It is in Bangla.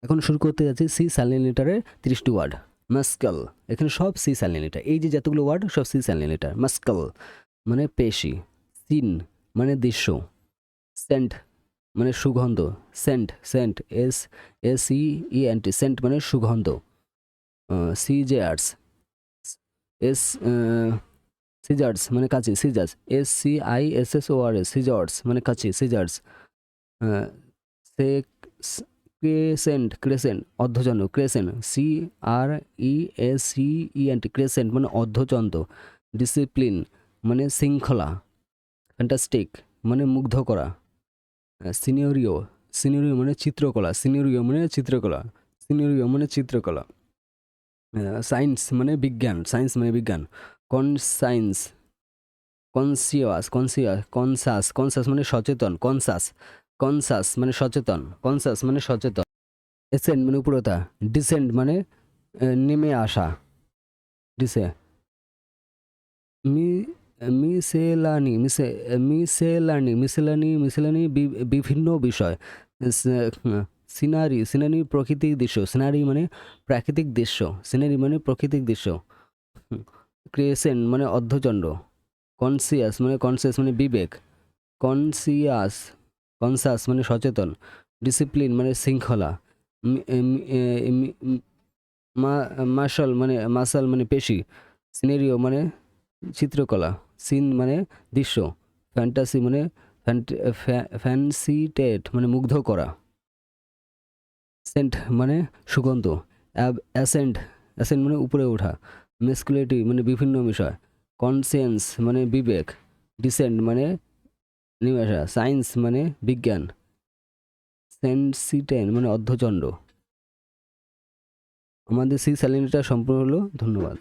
এখন শুরু করতে যাচ্ছি সি সাইলেন্ট লেটারের 30টি ওয়ার্ড। মাস্কাল, এখানে সব সি সাইলেন্ট লেটার। এই যে যতগুলো ওয়ার্ড সব সি সাইলেন্ট লেটার। মাস্কাল মানে পেশি, সিন মানে দৃশ্য, সেন্ট মানে সুগন্ধ, সেন্ট সেন্ট SENT সেন্ট মানে সুগন্ধ, সিজার্স এস সিজার্স মানে কাঁচি, সিজার্স SCISSORS সিজার্স মানে কাঁচি, সিজার্স। সে ক্রেসেন্ট ক্রেসেন্ট অর্ধচন্দ্র, ক্রেসেন্ট CRESCENT ক্রেসেন্ট মানে অর্ধচন্দ্র। ডিসিপ্লিন মানে শৃঙ্খলা, ফ্যান্টাস্টিক মানে মুগ্ধ করা। সিনিয়রিও, সিনিয়রিও মানে চিত্রকলা, সিনিয়রিও মানে চিত্রকলা, সিনিয়রিও মানে চিত্রকলা। সায়েন্স মানে বিজ্ঞান, সায়েন্স মানে বিজ্ঞান। কনসাইন্স, কনসাস মানে সচেতন, কনসাস মানে সচেতন, কনসাস মানে সচেতন। এসেন্ট মানে উপরতা, ডিসেন্ট মানে নেমে আসা, ডিসে। মি মিসেলানি মিসেলানি বিভিন্ন বিষয়। সিনারি, সিনারি প্রাকৃতিক দৃশ্য, সিনারি মানে প্রাকৃতিক দৃশ্য, সিনারি মানে প্রাকৃতিক দৃশ্য। ক্রিয়েসেন্ট মানে অর্ধচন্দ্র। কনসিয়াস মানে বিবেক, কনসিয়াস কনসাস মানে সচেতন। ডিসিপ্লিন মানে শৃঙ্খলা। মাসাল মানে পেশি। সিনেরিও মানে চিত্রকলা, সিন মানে দৃশ্য, ফ্যান্টাসি মানে ফ্যান্সিটেট মানে মুগ্ধ করা, সেন্ট মানে সুগন্ধ, অ্যাসেন্ট অ্যাসেন্ট মানে উপরে ওঠা, মেসকুলেটি মানে বিভিন্ন বিষয়, কনসিয়েন্স মানে বিবেক, ডিসেন্ট মানে নেমে আসা, সায়েন্স মানে বিজ্ঞান, সেন্সিটেন মানে অর্ধচন্দ্র। আমাদের সি স্যালিনিটা সম্পূর্ণ হলো। ধন্যবাদ।